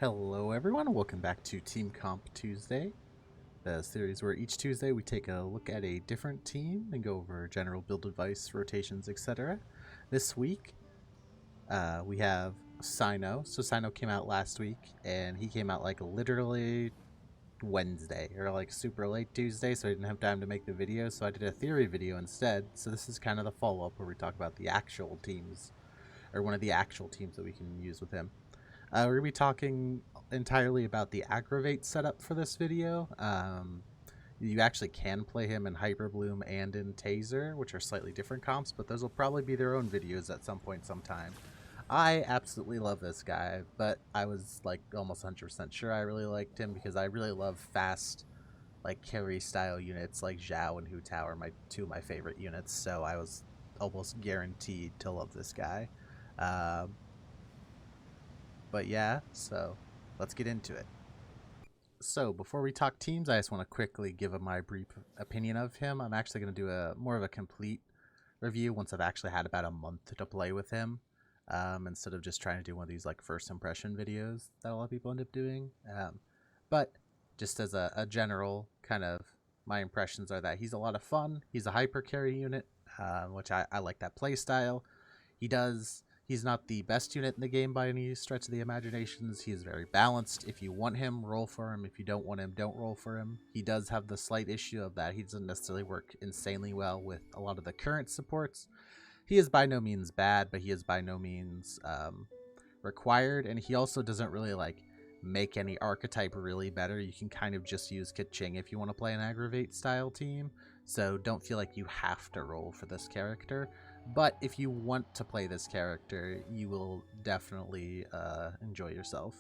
Hello everyone, welcome back to Team Comp Tuesday, the series where each Tuesday we take a look at a different team and go over general build advice, rotations, etc. This week, we have Cyno. So Cyno came out last week, and he came out like literally Wednesday, or like super late Tuesday, so I didn't have time to make the video, so I did a theory video instead. So this is kind of the follow-up where we talk about the actual teams, or one of the actual teams that we can use with him. We're going to be talking entirely about the Aggravate setup for this video. You actually can play him in Hyper Bloom and in Taser, which are slightly different comps, but those will probably be their own videos at some point sometime. I absolutely love this guy, but I was like almost 100% sure I really liked him because I really love fast, like carry style units like Zhao and Hu Tao are two of my favorite units, so I was almost guaranteed to love this guy. But yeah, so let's get into it. So before we talk teams, I just want to quickly give my brief opinion of him. I'm actually going to do a more of a complete review once I've actually had about a month to play with him, instead of just trying to do one of these like first impression videos that a lot of people end up doing. But just as a general kind of, my impressions are that he's a lot of fun. He's a hyper carry unit, which I like that play style. He's not the best unit in the game by any stretch of the imaginations. He is very balanced. If you want him, roll for him. If you don't want him, don't roll for him. He does have the slight issue of that he doesn't necessarily work insanely well with a lot of the current supports. He is by no means bad, but he is by no means required, and he also doesn't really like make any archetype really better. You can kind of just use Kaching if you want to play an Aggravate style team, so don't feel like you have to roll for this character. But if you want to play this character, you will definitely enjoy yourself.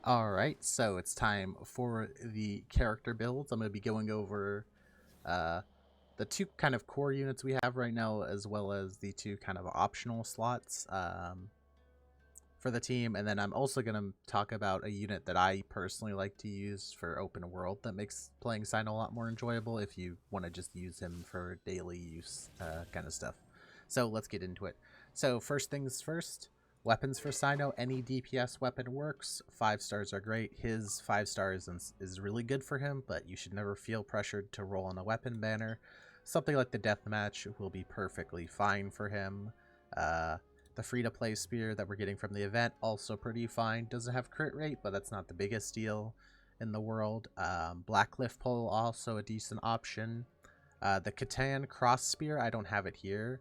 Alright, so it's time for the character builds. I'm going to be going over the two kind of core units we have right now, as well as the two kind of optional slots for the team. And then I'm also going to talk about a unit that I personally like to use for open world that makes playing Cyno a lot more enjoyable if you want to just use him for daily use kind of stuff. So let's get into it. So first things first. Weapons for Cyno, any DPS weapon works. 5 stars are great. His 5 stars is really good for him, but you should never feel pressured to roll on a weapon banner. Something like the Deathmatch will be perfectly fine for him. The free-to-play spear that we're getting from the event, also pretty fine. Doesn't have crit rate, but that's not the biggest deal in the world. Black Cliff Pole, also a decent option. The Catan Cross Spear, I don't have it here.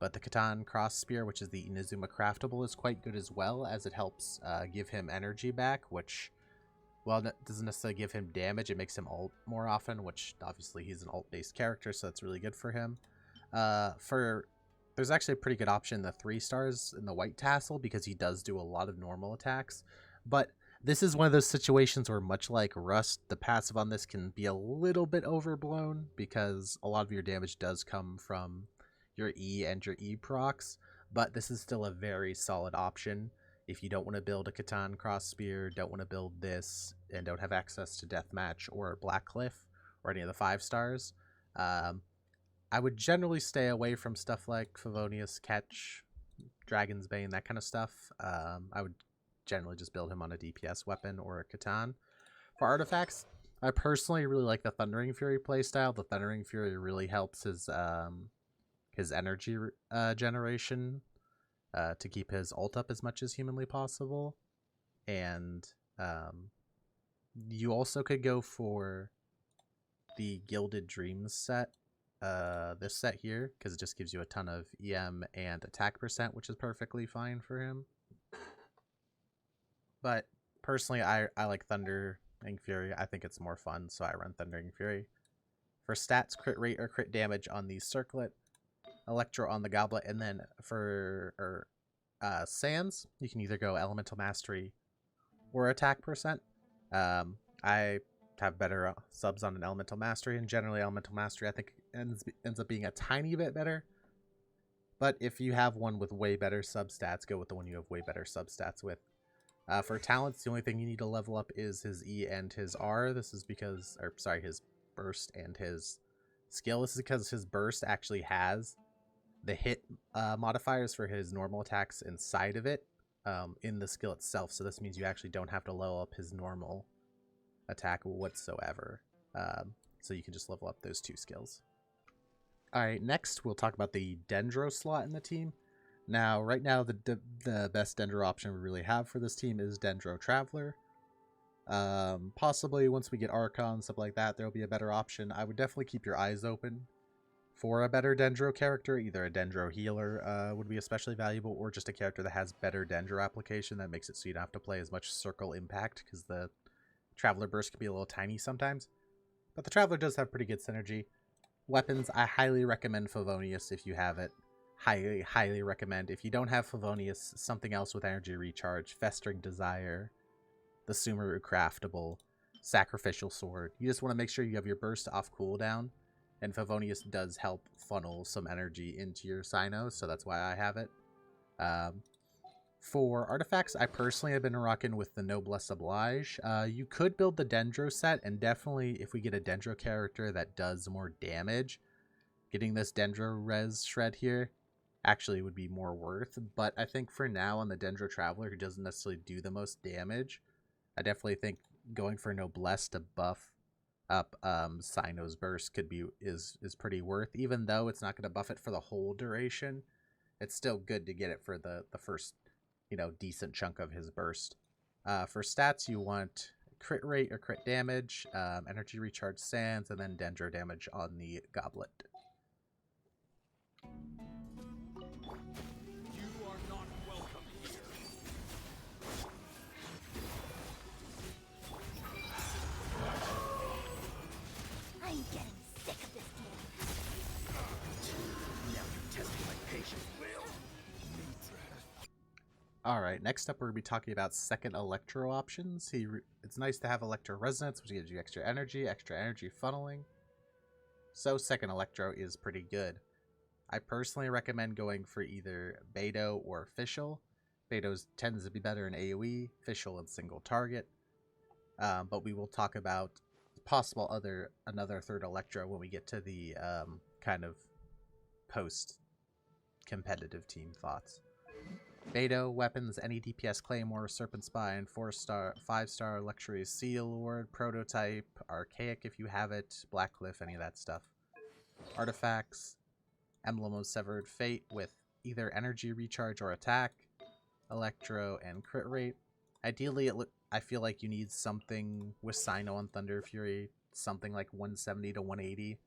But the Catan Cross Spear, which is the Inazuma Craftable, is quite good as well, as it helps give him energy back, which, well, it doesn't necessarily give him damage. It makes him ult more often, which obviously he's an ult-based character, so that's really good for him. There's actually a pretty good option, the 3 stars in the White Tassel, because he does do a lot of normal attacks. But this is one of those situations where, much like Rust, the passive on this can be a little bit overblown, because a lot of your damage does come from your E and your E procs, but this is still a very solid option if you don't want to build a Catan Cross Spear, don't want to build this, and don't have access to Deathmatch or Black Cliff or any of the 5 stars. I would generally stay away from stuff like Favonius Catch, Dragon's Bane, that kind of stuff. I would generally just build him on a DPS weapon or a Catan. For artifacts, I personally really like the Thundering Fury playstyle. The Thundering Fury really helps his energy generation to keep his ult up as much as humanly possible. And you also could go for the Gilded Dreams set, this set here, because it just gives you a ton of EM and attack percent, which is perfectly fine for him. But personally, I like Thundering Fury. I think it's more fun, so I run Thundering Fury. For stats, crit rate or crit damage on the Circlet, Electro on the Goblet, and then for Sands, you can either go Elemental Mastery or Attack percent. I have better subs on an Elemental Mastery, and generally Elemental Mastery I think ends up being a tiny bit better. But if you have one with way better substats, go with the one you have way better substats with. For talents, the only thing you need to level up is his E and his R. This is because, or sorry, his burst and his skill. This is because his burst actually has the hit modifiers for his normal attacks inside of it in the skill itself. So this means you actually don't have to level up his normal attack whatsoever. So you can just level up those two skills. Alright, next we'll talk about the Dendro slot in the team. Now, right now, the best Dendro option we really have for this team is Dendro Traveler. Possibly once we get Archon, stuff like that, there'll be a better option. I would definitely keep your eyes open for a better Dendro character. Either a Dendro Healer would be especially valuable, or just a character that has better Dendro application that makes it so you don't have to play as much Circle Impact, because the Traveler burst can be a little tiny sometimes. But the Traveler does have pretty good synergy. Weapons, I highly recommend Favonius if you have it. Highly recommend. If you don't have Favonius, something else with energy recharge, Festering Desire, the Sumeru Craftable, Sacrificial Sword. You just want to make sure you have your burst off cooldown, and Favonius does help funnel some energy into your Cyno, so that's why I have it. For artifacts, I personally have been rocking with the Noblesse Oblige. You could build the Dendro set, and definitely if we get a Dendro character that does more damage, getting this Dendro Res Shred here actually would be more worth. But I think for now on the Dendro Traveler, who doesn't necessarily do the most damage, I definitely think going for Noblesse to buff up Cyno's burst is pretty worth. Even though it's not going to buff it for the whole duration, it's still good to get it for the first, decent chunk of his burst. For stats, you want crit rate or crit damage, energy recharge sands, and then Dendro damage on the goblet. You are not welcome here. I'm getting sick of this game. Now you're testing my patience, Will. Alright, next up we're going to be talking about second Electro options. It's nice to have Electro Resonance, which gives you extra energy funneling. So second Electro is pretty good. I personally recommend going for either Beidou or Fischl. Beidou tends to be better in AoE, Fischl in single target. But we will talk about possible another third Electro when we get to the kind of post-competitive team thoughts. Beidou, weapons, any DPS Claymore, Serpent Spine, 5-star Luxury Seal Award, Prototype, Archaic if you have it, Blackcliff, any of that stuff. Artifacts, Emblem of Severed Fate with either energy recharge or attack, Electro, and crit rate. Ideally, I feel like you need something with Cyno on Thunder Fury, something like 170 to 180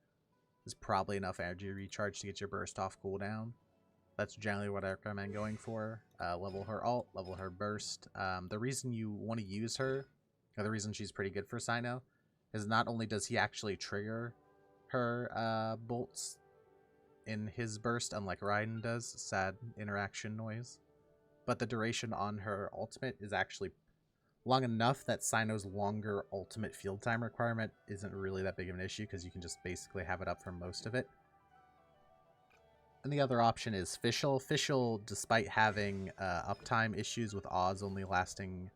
is probably enough energy recharge to get your burst off cooldown. That's generally what I recommend going for. Level her ult, level her burst. The reason you want to use her, or the reason she's pretty good for Cyno, is not only does he actually trigger her bolts in his burst, unlike Raiden does, sad interaction noise, but the duration on her ultimate is actually long enough that Cyno's longer ultimate field time requirement isn't really that big of an issue, because you can just basically have it up for most of it. And the other option is Fischl. Fischl, despite having uptime issues with Oz only lasting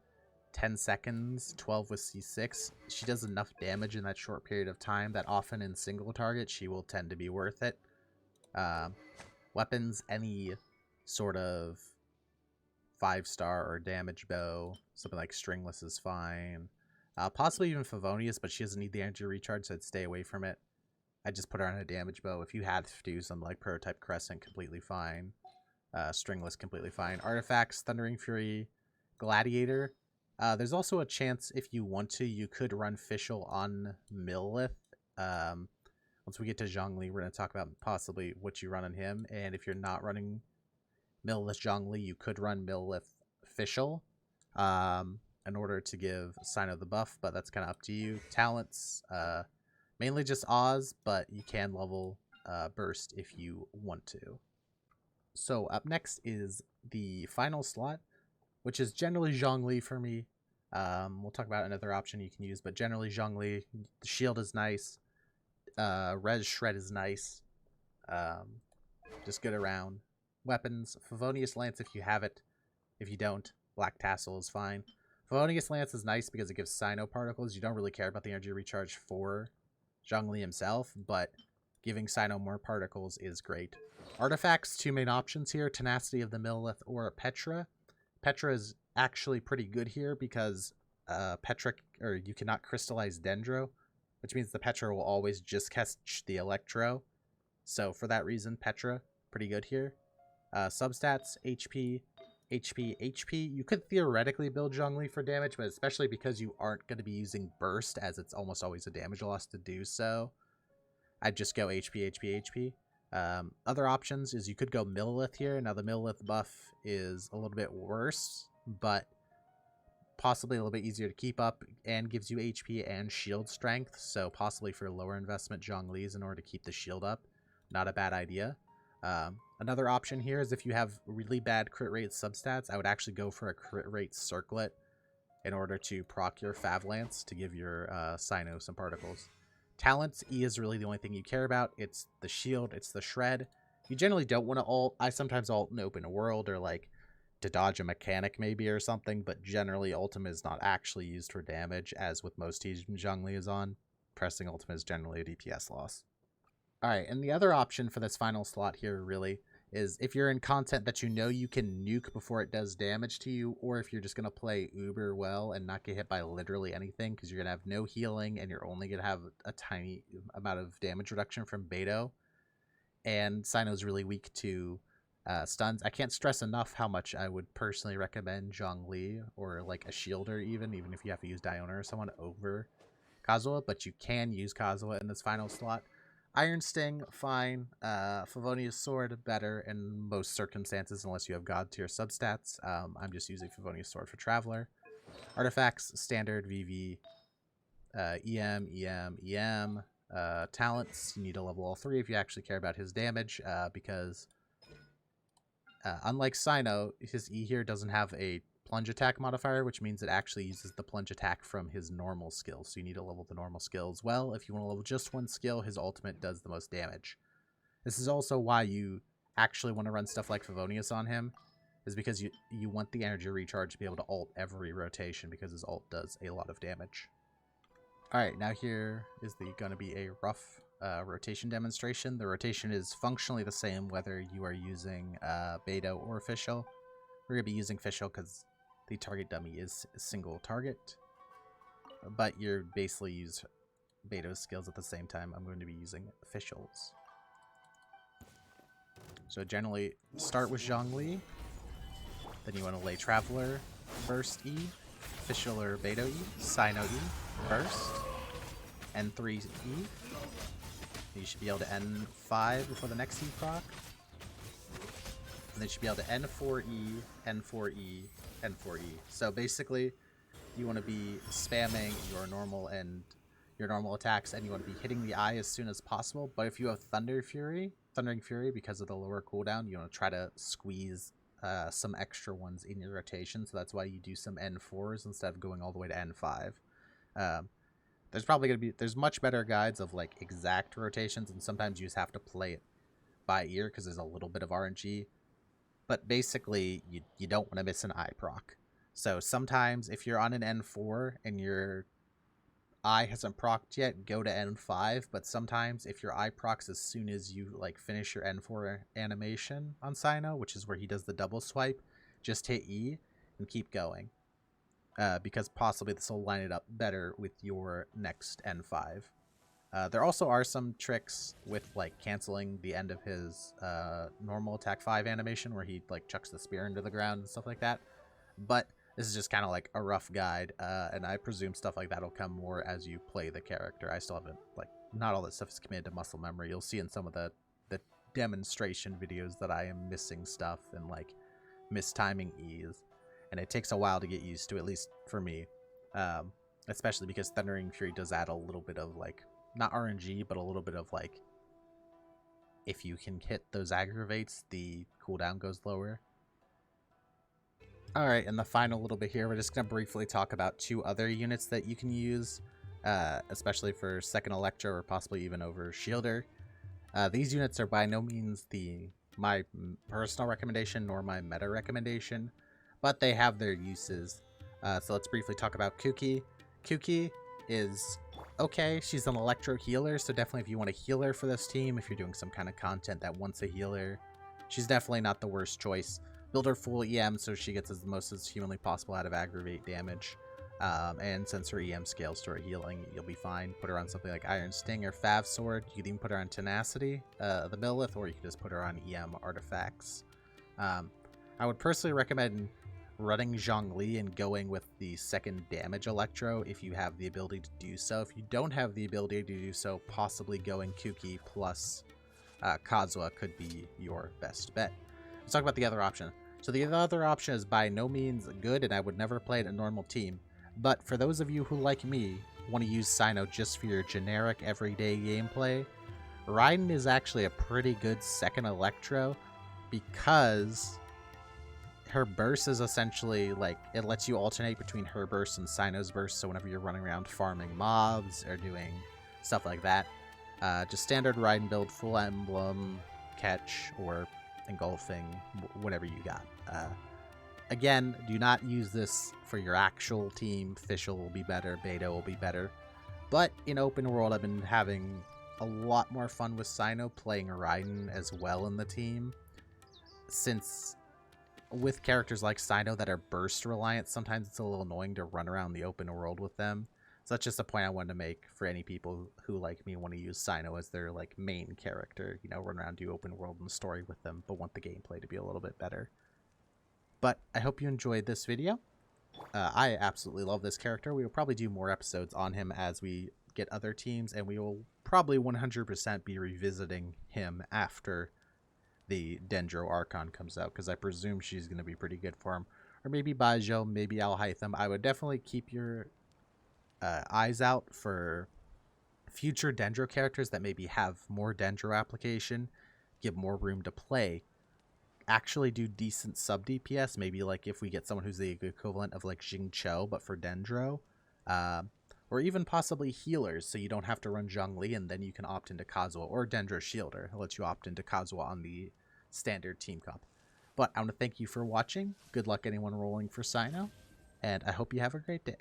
10 seconds, 12 with C6, she does enough damage in that short period of time that often in single target she will tend to be worth it. Weapons, any sort of 5-star or damage bow, something like Stringless is fine. Possibly even Favonius, but she doesn't need the energy recharge, so I'd stay away from it. I just put her on a damage bow. If you have to do something like Prototype Crescent, completely fine. Stringless, completely fine. Artifacts, Thundering Fury, Gladiator. There's also a chance, if you want to, you could run Fischl on Millith. Once we get to Zhongli, we're going to talk about possibly what you run on him. And if you're not running Millith Zhongli, you could run Millith Fischl in order to give Cyno the buff, but that's kind of up to you. Talents, mainly just Oz, but you can level burst if you want to. So up next is the final slot, which is generally Zhongli for me. We'll talk about another option you can use, but generally Zhongli, the shield is nice. Res Shred is nice. Just good around. Weapons, Favonius Lance if you have it. If you don't, Black Tassel is fine. Favonius Lance is nice because it gives Cyno particles. You don't really care about the energy recharge for Zhongli himself, but giving Cyno more particles is great. Artifacts, two main options here, Tenacity of the Millelith or Petra. Petra is actually pretty good here because you cannot crystallize Dendro, which means the Petra will always just catch the Electro. So for that reason, Petra, pretty good here. Substats, HP, HP, HP. You could theoretically build Zhongli for damage, but especially because you aren't going to be using Burst, as it's almost always a damage loss to do so, I'd just go HP, HP, HP. Other options is you could go Millelith here. Now the Millelith buff is a little bit worse, but possibly a little bit easier to keep up and gives you HP and shield strength. So possibly for lower investment Zhongli's in order to keep the shield up. Not a bad idea. Another option here is if you have really bad crit rate substats, I would actually go for a crit rate circlet in order to proc your Favlance to give your Cyno some particles. Talents, E is really the only thing you care about. It's the shield, it's the shred. You generally don't want to ult. I sometimes ult in open world or like to dodge a mechanic maybe or something, but generally ultimate is not actually used for damage, as with most teams Zhongli is on. Pressing ultimate is generally a DPS loss. Alright, and the other option for this final slot here really is if you're in content that you know you can nuke before it does damage to you, or if you're just going to play uber well and not get hit by literally anything because you're going to have no healing and you're only going to have a tiny amount of damage reduction from Beto, and Cyno's really weak to stuns. I can't stress enough how much I would personally recommend Zhongli or like a Shielder even if you have to use Diona or someone over Kazuha, but you can use Kazuha in this final slot. Iron Sting, fine. Favonius Sword, better in most circumstances unless you have God tier substats. I'm just using Favonius Sword for Traveler. Artifacts, standard, VV, EM, EM, EM. Talents, you need to level all three if you actually care about his damage, because unlike Cyno, his E here doesn't have a plunge attack modifier, which means it actually uses the plunge attack from his normal skill. So you need to level the normal skill as well. If you want to level just one skill, his ultimate does the most damage. This is also why you actually want to run stuff like Favonius on him, is because you want the energy recharge to be able to ult every rotation, because his ult does a lot of damage. Alright, now here is going to be a rough rotation demonstration. The rotation is functionally the same whether you are using Beto or Official. We're going to be using Official because the target dummy is a single target, but you basically use Beto's skills at the same time. I'm going to be using Officials. So generally start with Zhongli, then you want to lay Traveler, Burst E, Official or Beto E, Cyno E, Burst, N3 E. You should be able to N5 before the next E proc. And they should be able to N4E, N4E, N4E. So basically, you want to be spamming your normal attacks, and you want to be hitting the eye as soon as possible. But if you have Thundering Fury, because of the lower cooldown, you want to try to squeeze some extra ones in your rotation. So that's why you do some N4s instead of going all the way to N5. There's much better guides of like exact rotations, and sometimes you just have to play it by ear because there's a little bit of RNG. But basically, you don't want to miss an eye proc. So sometimes if you're on an N4 and your eye hasn't procced yet, go to N5. But sometimes if your eye procs as soon as you like finish your N4 animation on Cyno, which is where he does the double swipe, just hit E and keep going. Because possibly this will line it up better with your next N5. There also are some tricks with like canceling the end of his normal attack 5 animation where he like chucks the spear into the ground and stuff like that. But this is just kind of like a rough guide, and I presume stuff like that will come more as you play the character. I still haven't, like, not all that stuff is committed to muscle memory. You'll see in some of the demonstration videos that I am missing stuff and like mistiming E's, and it takes a while to get used to, at least for me. Especially because Thundering Fury does add a little bit of like, not RNG, but a little bit of like, if you can hit those aggravates, the cooldown goes lower. Alright, and the final little bit here, we're just going to briefly talk about 2 other units that you can use, especially for second Electro or possibly even over Shielder. These units are by no means my personal recommendation nor my meta recommendation, but they have their uses. So let's briefly talk about Kuki. Kuki is okay. She's an Electro healer, so definitely if you want a healer for this team, if you're doing some kind of content that wants a healer, she's definitely not the worst choice. Build her full EM so she gets as most as humanly possible out of aggravate damage. And since her EM scales to her healing, you'll be fine. Put her on something like Iron Sting or Fav Sword. You can even put her on Tenacity, the Millith, or you can just put her on EM artifacts. I would personally recommend running Zhongli and going with the second damage Electro if you have the ability to do so. If you don't have the ability to do so, possibly going Kuki plus Kazuha could be your best bet. Let's talk about the other option. So the other option is by no means good, and I would never play it in a normal team. But for those of you who, like me, want to use Cyno just for your generic everyday gameplay, Raiden is actually a pretty good second Electro because her burst is essentially like it lets you alternate between her burst and Cyno's burst. So whenever you're running around farming mobs or doing stuff like that, just standard Raiden build, full emblem, catch, or engulfing, whatever you got. Again, do not use this for your actual team. Fischl will be better, Beta will be better. But in open world, I've been having a lot more fun with Cyno playing Raiden as well in the team. Since with characters like Cyno that are burst reliant, sometimes it's a little annoying to run around the open world with them. So that's just a point I wanted to make for any people who, like me, want to use Cyno as their like main character. You know, run around, do open world and story with them, but want the gameplay to be a little bit better. But I hope you enjoyed this video. I absolutely love this character. We will probably do more episodes on him as we get other teams, and we will probably 100% be revisiting him after the Dendro Archon comes out, because I presume she's going to be pretty good for him. Or maybe Baijo, maybe Alhaitham. I would definitely keep your eyes out for future Dendro characters that maybe have more Dendro application, give more room to play, actually do decent sub DPS. Maybe like if we get someone who's the equivalent of like Xingqiu but for Dendro, or even possibly healers, so you don't have to run Zhongli and then you can opt into Kazuha, or Dendro Shielder. I'll let you opt into Kazuha on the standard team comp. But I want to thank you for watching. Good luck anyone rolling for Cyno, and I hope you have a great day.